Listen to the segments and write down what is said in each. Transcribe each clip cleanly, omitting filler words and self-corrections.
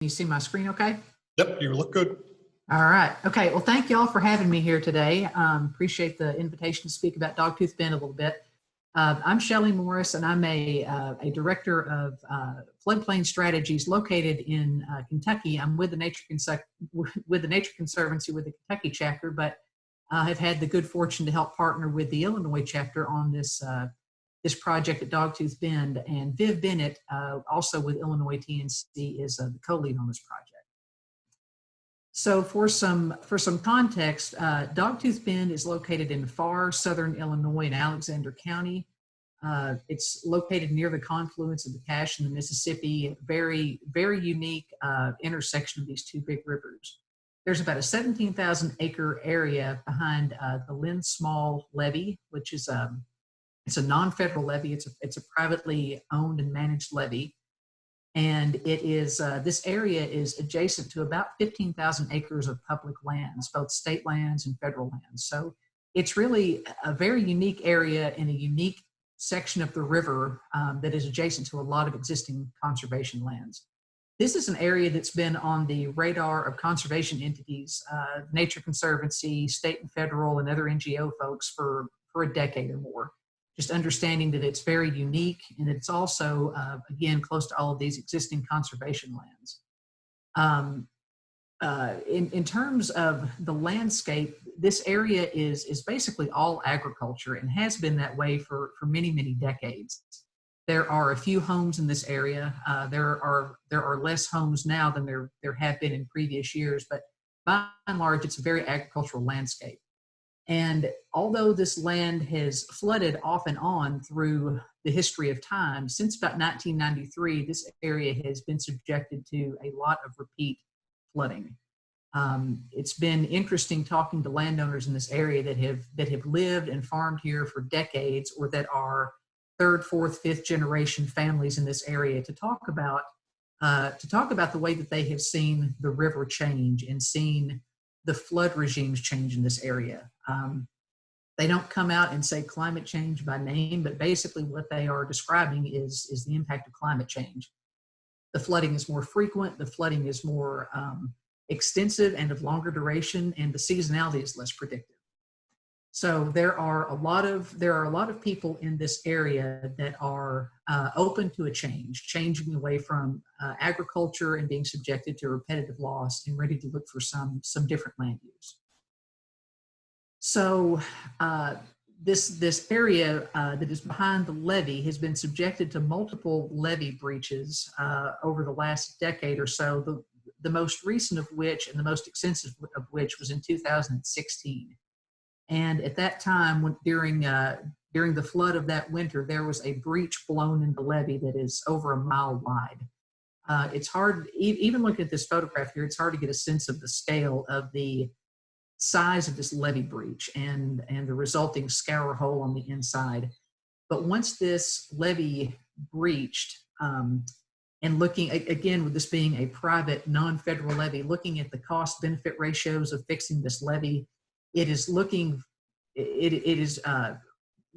You see my screen okay? Yep, you look good. All right. Okay. Well, thank you all for having me here today. Appreciate the invitation to speak about Dogtooth Bend a little bit. I'm Shelly Morris, and I'm a director of floodplain strategies located in Kentucky. I'm with the Nature Conservancy with the Kentucky chapter, but have had the good fortune to help partner with the Illinois chapter on this project at Dogtooth Bend. And Viv Bennett, also with Illinois TNC, is the co-lead on this project. So for some context, Dogtooth Bend is located in far southern Illinois in Alexander County. It's located near the confluence of the Cache and the Mississippi, very, very unique intersection of these two big rivers. There's about a 17,000 acre area behind the Len Small Levee, which is it's a non-federal levee. It's a privately owned and managed levee. And it is, this area is adjacent to about 15,000 acres of public lands, both state lands and federal lands. So it's really a very unique area in a unique section of the river that is adjacent to a lot of existing conservation lands. This is an area that's been on the radar of conservation entities, Nature Conservancy, state and federal, and other NGO folks for a decade or more. Just understanding that it's very unique, and it's also, again, close to all of these existing conservation lands. In terms of the landscape, this area is basically all agriculture and has been that way for many, many decades. There are a few homes in this area. There are less homes now than there have been in previous years, but by and large, it's a very agricultural landscape. And although this land has flooded off and on through the history of time, since about 1993, this area has been subjected to a lot of repeat flooding. It's been interesting talking to landowners in this area that have lived and farmed here for decades, or that are third, fourth, fifth generation families in this area, to talk about the way that they have seen the river change and seen the flood regimes change in this area. They don't come out and say climate change by name, but basically what they are describing is the impact of climate change. The flooding is more frequent, the flooding is more extensive and of longer duration, and the seasonality is less predictive. So there are a lot of people in this area that are open to a change, changing away from agriculture and being subjected to repetitive loss, and ready to look for some different land use. So this area that is behind the levee has been subjected to multiple levee breaches over the last decade or so. The most recent of which, and the most extensive of which, was in 2016. And at that time, during the flood of that winter, there was a breach blown in the levee that is over a mile wide. It's hard, even looking at this photograph here, it's hard to get a sense of the scale of the size of this levee breach and the resulting scour hole on the inside. But once this levee breached, and looking, again, with this being a private, non-federal levee, looking at the cost-benefit ratios of fixing this levee, it is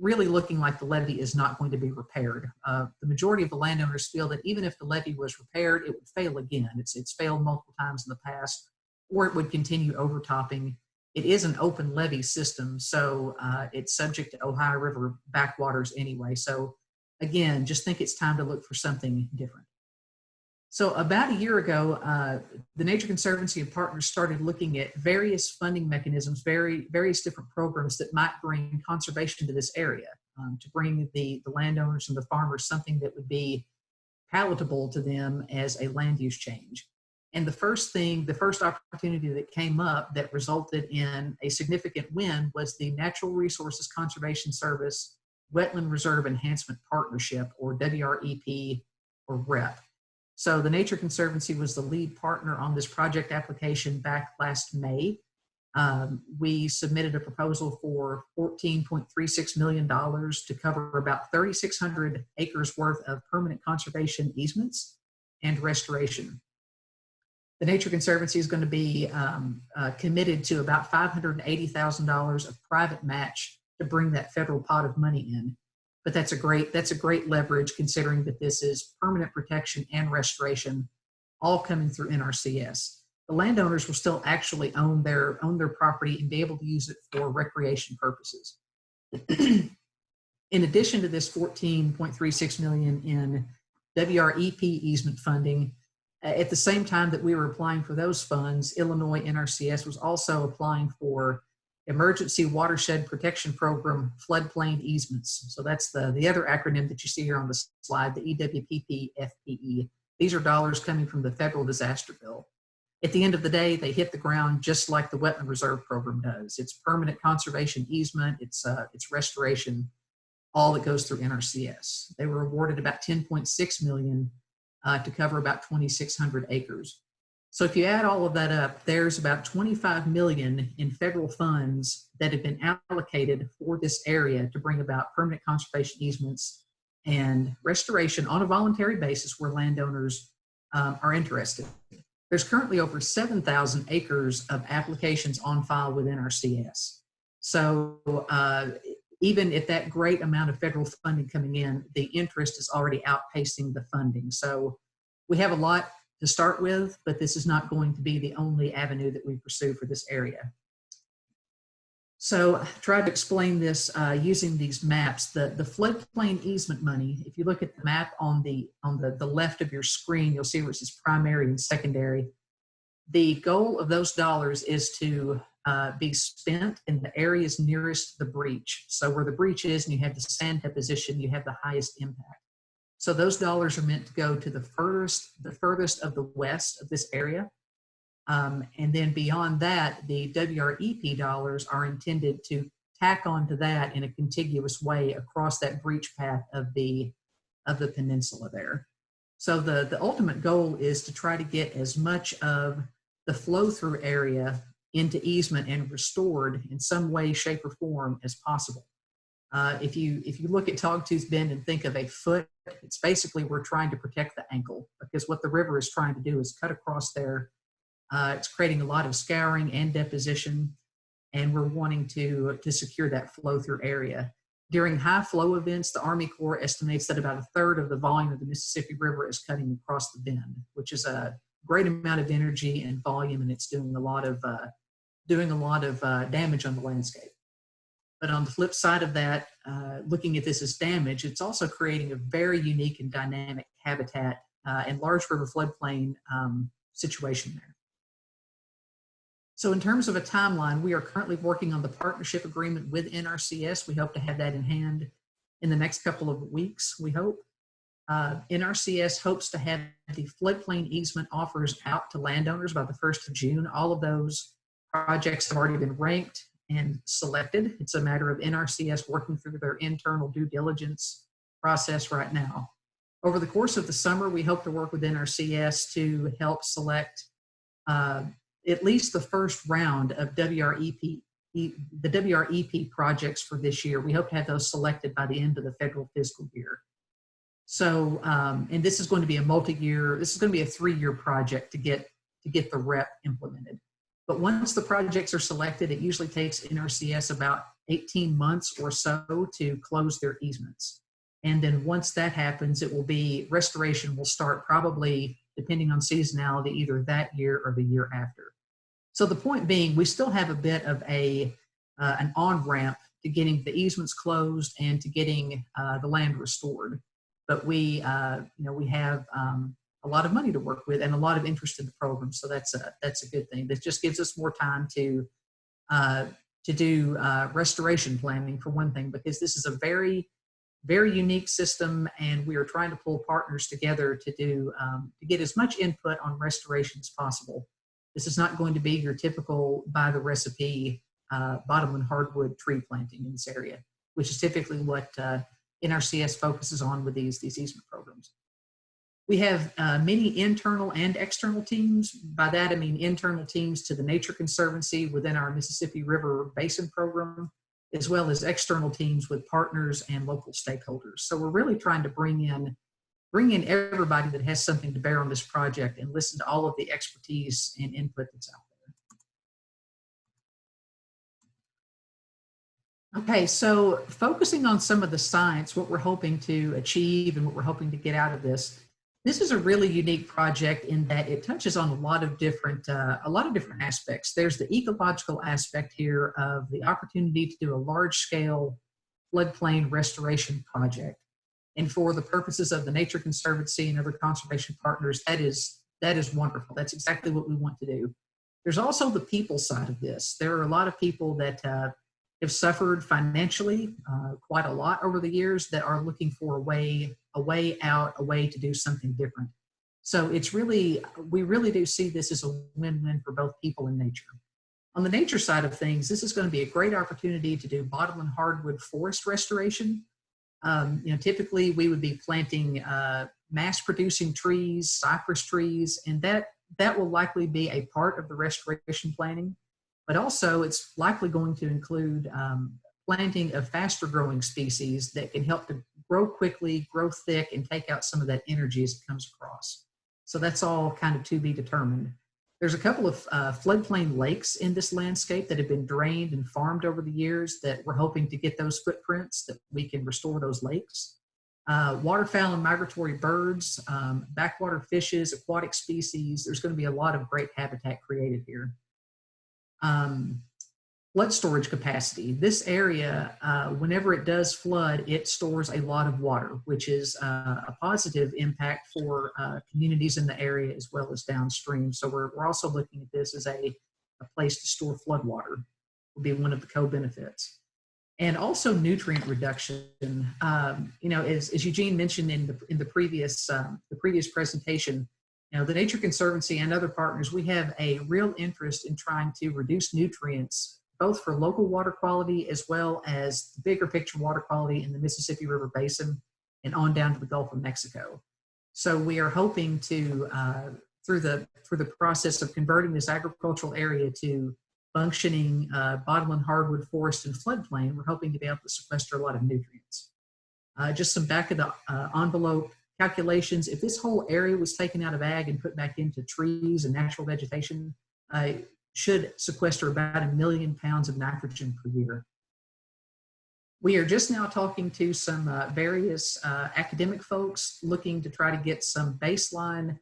really looking like the levee is not going to be repaired. The majority of the landowners feel that even if the levee was repaired, it would fail again. It's failed multiple times in the past, or it would continue overtopping. It is an open levee system, so it's subject to Ohio River backwaters anyway. So again, just think it's time to look for something different. So about a year ago, the Nature Conservancy and partners started looking at various funding mechanisms, various different programs that might bring conservation to this area, to bring the landowners and the farmers something that would be palatable to them as a land use change. And the first opportunity that came up that resulted in a significant win was the Natural Resources Conservation Service Wetland Reserve Enhancement Partnership, or WREP, or REP. So the Nature Conservancy was the lead partner on this project application back last May. We submitted a proposal for $14.36 million to cover about 3,600 acres worth of permanent conservation easements and restoration. The Nature Conservancy is going to be committed to about $580,000 of private match to bring that federal pot of money in. But that's a great leverage, considering that this is permanent protection and restoration all coming through NRCS. The landowners will still actually own their property and be able to use it for recreation purposes. In addition to this $14.36 million in WREP easement funding, at the same time that we were applying for those funds, Illinois NRCS was also applying for Emergency Watershed Protection Program floodplain easements. So that's the other acronym that you see here on the slide, the EWPP-FPE. These are dollars coming from the federal disaster bill. At the end of the day, they hit the ground just like the Wetland Reserve Program does. It's permanent conservation easement, it's restoration, all that goes through NRCS. They were awarded about $10.6 million to cover about 2,600 acres. So if you add all of that up, there's about $25 million in federal funds that have been allocated for this area to bring about permanent conservation easements and restoration on a voluntary basis where landowners are interested. There's currently over 7,000 acres of applications on file with NRCS. So even at that great amount of federal funding coming in, the interest is already outpacing the funding. So we have a lot to start with, but this is not going to be the only avenue that we pursue for this area. So I tried to explain this using these maps. The floodplain easement money, if you look at the map on the left of your screen, you'll see where it says primary and secondary. The goal of those dollars is to be spent in the areas nearest the breach. So where the breach is and you have the sand deposition, you have the highest impact. So those dollars are meant to go to the furthest of the west of this area. And then beyond that, the WREP dollars are intended to tack onto that in a contiguous way across that breach path of the peninsula there. So the ultimate goal is to try to get as much of the flow through area into easement and restored in some way, shape, or form as possible. If you look at Dogtooth Bend and think of a foot, it's basically we're trying to protect the ankle, because what the river is trying to do is cut across there. It's creating a lot of scouring and deposition, and we're wanting to secure that flow through area. During high flow events, the Army Corps estimates that about a third of the volume of the Mississippi River is cutting across the bend, which is a great amount of energy and volume, and it's doing a lot of damage on the landscape. But on the flip side of that, looking at this as damage, it's also creating a very unique and dynamic habitat and large river floodplain situation there. So in terms of a timeline, we are currently working on the partnership agreement with NRCS. We hope to have that in hand in the next couple of weeks, we hope. NRCS hopes to have the floodplain easement offers out to landowners by the 1st of June. All of those projects have already been ranked and selected. It's a matter of NRCS working through their internal due diligence process right now. Over the course of the summer, we hope to work with NRCS to help select at least the first round of the WREP projects for this year. We hope to have those selected by the end of the federal fiscal year. So, and this is going to be a multi-year, this is going to be a 3-year project to get the REP implemented. But once the projects are selected, it usually takes NRCS about 18 months or so to close their easements. And then once that happens, restoration will start probably, depending on seasonality, either that year or the year after. So the point being, we still have a bit of an on-ramp to getting the easements closed and to getting the land restored. But we have a lot of money to work with and a lot of interest in the program, so that's a good thing. This just gives us more time to do restoration planning, for one thing, because this is a very, very unique system, and we are trying to pull partners together to get as much input on restoration as possible. This is not going to be your typical by the recipe bottomland hardwood tree planting in this area, which is typically what NRCS focuses on with these easement programs. We have many internal and external teams. By that, I mean internal teams to the Nature Conservancy within our Mississippi River Basin program, as well as external teams with partners and local stakeholders. So we're really trying to bring in everybody that has something to bear on this project and listen to all of the expertise and input that's out there. Okay, so focusing on some of the science, what we're hoping to achieve and what we're hoping to get out of this. This is a really unique project in that it touches on a lot of different aspects. There's the ecological aspect here of the opportunity to do a large-scale floodplain restoration project. And for the purposes of the Nature Conservancy and other conservation partners, that is wonderful. That's exactly what we want to do. There's also the people side of this. There are a lot of people that have suffered financially quite a lot over the years that are looking for a way out, a way to do something different. So we really do see this as a win-win for both people and nature. On the nature side of things, this is going to be a great opportunity to do bottomland hardwood forest restoration. Typically we would be planting mass-producing trees, cypress trees, and that will likely be a part of the restoration planning. But also it's likely going to include planting of faster growing species that can help to grow quickly, grow thick, and take out some of that energy as it comes across. So that's all kind of to be determined. There's a couple of floodplain lakes in this landscape that have been drained and farmed over the years that we're hoping to get those footprints that we can restore those lakes. Waterfowl and migratory birds, backwater fishes, aquatic species. There's going to be a lot of great habitat created here. Flood storage capacity. This area, whenever it does flood, it stores a lot of water, which is a positive impact for communities in the area as well as downstream. So we're also looking at this as a place to store flood water, will be one of the co-benefits. And also nutrient reduction. As Eugene mentioned in the previous presentation, the Nature Conservancy and other partners, we have a real interest in trying to reduce nutrients, both for local water quality as well as the bigger picture water quality in the Mississippi River Basin and on down to the Gulf of Mexico. So we are hoping to, through the process of converting this agricultural area to functioning bottomland hardwood forest and floodplain, we're hoping to be able to sequester a lot of nutrients. Just some back of the envelope calculations. If this whole area was taken out of ag and put back into trees and natural vegetation, should sequester about 1 million pounds of nitrogen per year. We are just now talking to some various academic folks looking to try to get some baseline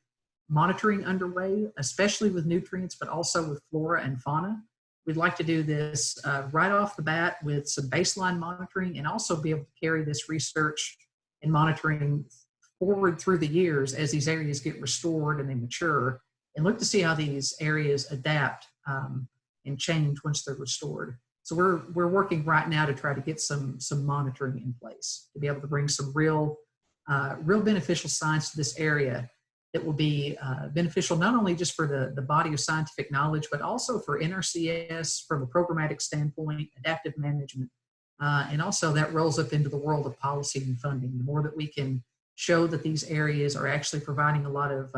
monitoring underway, especially with nutrients, but also with flora and fauna. We'd like to do this right off the bat with some baseline monitoring and also be able to carry this research and monitoring forward through the years as these areas get restored and they mature, and look to see how these areas adapt and change once they're restored. So we're working right now to try to get some monitoring in place to be able to bring some real beneficial science to this area that will be beneficial not only just for the body of scientific knowledge, but also for NRCS from a programmatic standpoint, adaptive management, and also that rolls up into the world of policy and funding. The more that we can show that these areas are actually providing a lot of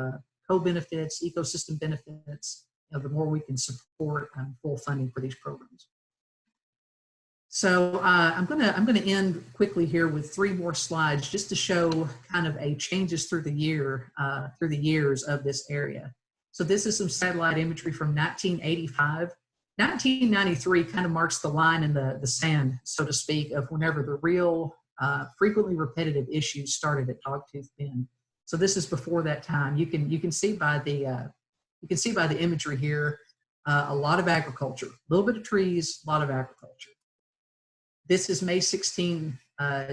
co-benefits, ecosystem benefits, the more we can support full funding for these programs. So I'm gonna end quickly here with 3 more slides just to show kind of a changes through the years of this area. So this is some satellite imagery from 1985. 1993 kind of marks the line in the sand, so to speak, of whenever the real frequently repetitive issues started at Dogtooth Bend. So this is before that time. You can see by the imagery here, a lot of agriculture, a little bit of trees, a lot of agriculture. This is May 16,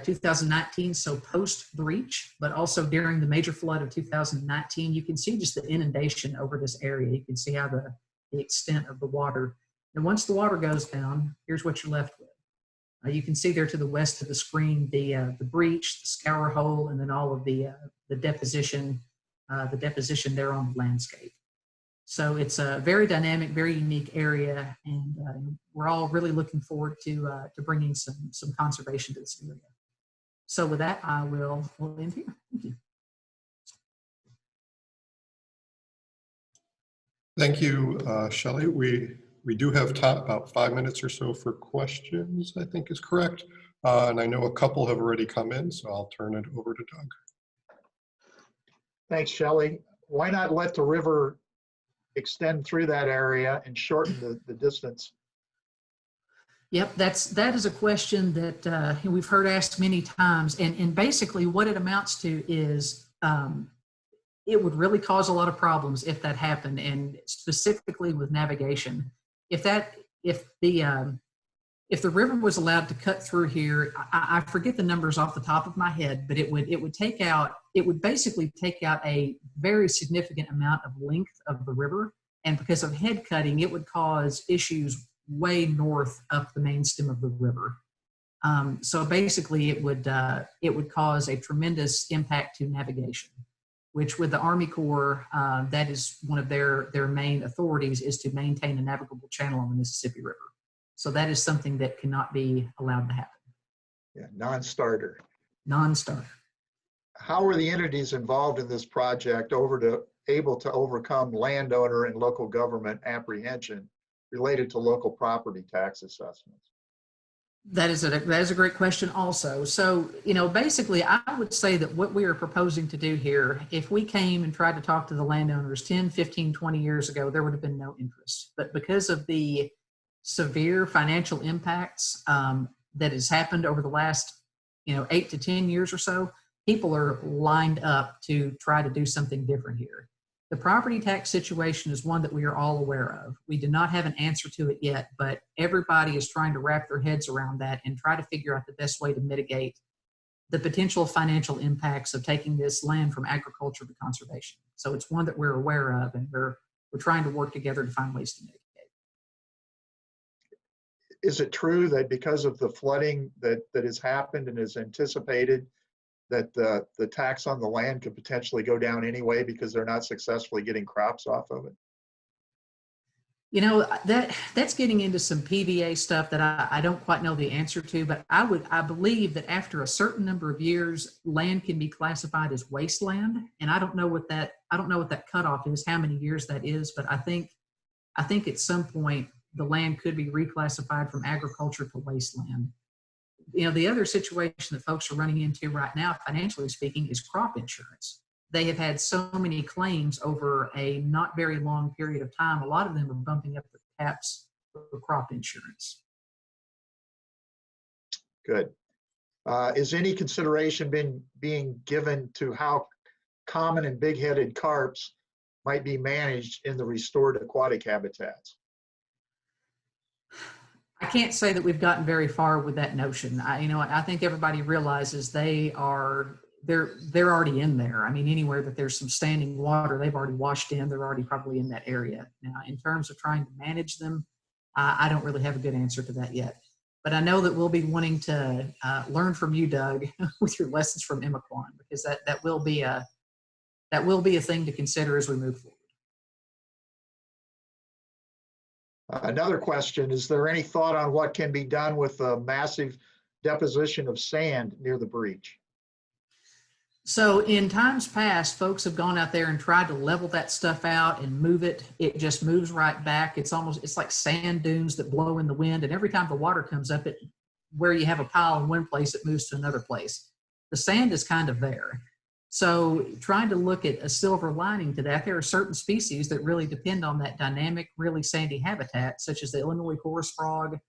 2019, so post-breach, but also during the major flood of 2019. You can see just the inundation over this area. You can see how the extent of the water. And once the water goes down, here's what you're left with. You can see there to the west of the screen the breach, the scour hole, and then all of the deposition there on the landscape. So it's a very dynamic, very unique area, and we're all really looking forward to bringing some conservation to this area. So with that, we'll end here. Thank you. Thank you, Shelly. We do have time, about 5 minutes or so for questions, I think is correct. And I know a couple have already come in, so I'll turn it over to Doug. Thanks, Shelly. Why not let the river extend through that area and shorten the distance? Yep, that is a question that we've heard asked many times, and basically what it amounts to is it would really cause a lot of problems if that happened, and specifically with navigation. If the river was allowed to cut through here, I forget the numbers off the top of my head, but it would basically take out a very significant amount of length of the river. And because of head cutting, it would cause issues way north up the main stem of the river. So basically it would cause a tremendous impact to navigation, which with the Army Corps, that is one of their main authorities, is to maintain a navigable channel on the Mississippi River. So that is something that cannot be allowed to happen. Yeah, non-starter. Non-starter. How are the entities involved in this project able to overcome landowner and local government apprehension related to local property tax assessments? That is a great question also. So, basically I would say that what we are proposing to do here, if we came and tried to talk to the landowners 10, 15, 20 years ago, there would have been no interest. But because of the severe financial impacts that has happened over the last 8 to 10 years or so, people are lined up to try to do something different here. The property tax situation is one that we are all aware of. We do not have an answer to it yet, but everybody is trying to wrap their heads around that and try to figure out the best way to mitigate the potential financial impacts of taking this land from agriculture to conservation. So it's one that we're aware of, and we're trying to work together to find ways to mitigate. Is it true that because of the flooding that has happened and is anticipated, that the tax on the land could potentially go down anyway because they're not successfully getting crops off of it? That's getting into some PVA stuff that I don't quite know the answer to, but I believe that after a certain number of years, land can be classified as wasteland, and I don't know what that cutoff is, how many years that is, but I think at some point the land could be reclassified from agriculture to wasteland. The other situation that folks are running into right now, financially speaking, is crop insurance. They have had so many claims over a not very long period of time. A lot of them are bumping up the caps for crop insurance. Good. Is any consideration being given to how common and big-headed carps might be managed in the restored aquatic habitats? I can't say that we've gotten very far with that notion. I think everybody realizes they're already in there. I mean, anywhere that there's some standing water, they've already washed in. They're already probably in that area. Now, in terms of trying to manage them, I don't really have a good answer to that yet. But I know that we'll be wanting to learn from you, Doug, with your lessons from Imaquan, because that will be a thing to consider as we move forward. Another question, is there any thought on what can be done with a massive deposition of sand near the breach? So in times past, folks have gone out there and tried to level that stuff out and move it. It just moves right back. It's like sand dunes that blow in the wind. And every time the water comes up, where you have a pile in one place, it moves to another place. The sand is kind of there. So trying to look at a silver lining to that, there are certain species that really depend on that dynamic, really sandy habitat, such as the Illinois chorus frog,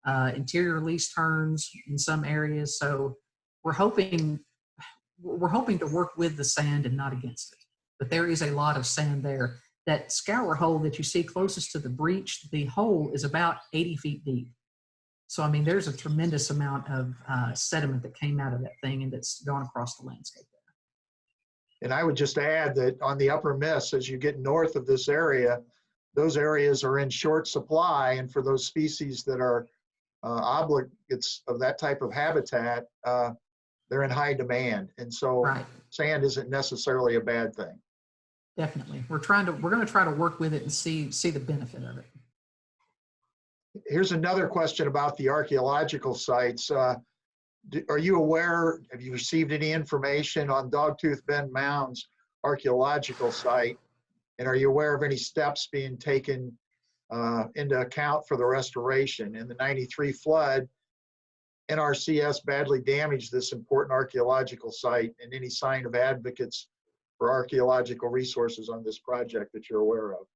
interior least terns in some areas. So we're hoping to work with the sand and not against it. But there is a lot of sand there. That scour hole that you see closest to the breach, the hole is about 80 feet deep. So, I mean, there's a tremendous amount of sediment that came out of that thing and that's gone across the landscape there. And I would just add that on the upper Miss, as you get north of this area, those areas are in short supply. And for those species that are obligates of that type of habitat, they're in high demand. And so right. Sand isn't necessarily a bad thing. Definitely. We're going to try to work with it and see the benefit of it. Here's another question about the archaeological sites. Are you aware, have you received any information on Dogtooth Bend Mound's archaeological site? And are you aware of any steps being taken into account for the restoration? In the '93 flood, NRCS badly damaged this important archaeological site, and any sign of advocates for archaeological resources on this project that you're aware of?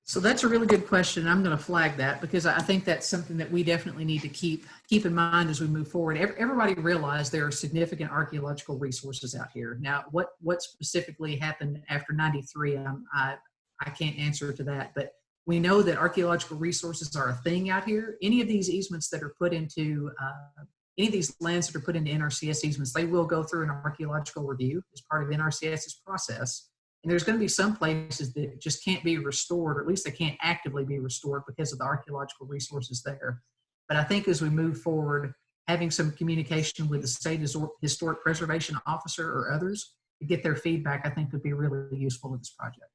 So that's a really good question. I'm going to flag that because I think that's something that we definitely need to keep in mind as we move forward. Everybody realized there are significant archaeological resources out here. Now, what specifically happened after 93, I can't answer to that, but we know that archaeological resources are a thing out here. Any of these easements that are put into, any of these lands that are put into NRCS easements, they will go through an archaeological review as part of NRCS's process. And there's going to be some places that just can't be restored, or at least they can't actively be restored because of the archaeological resources there. But I think as we move forward, having some communication with the state historic preservation officer or others to get their feedback, I think would be really useful in this project.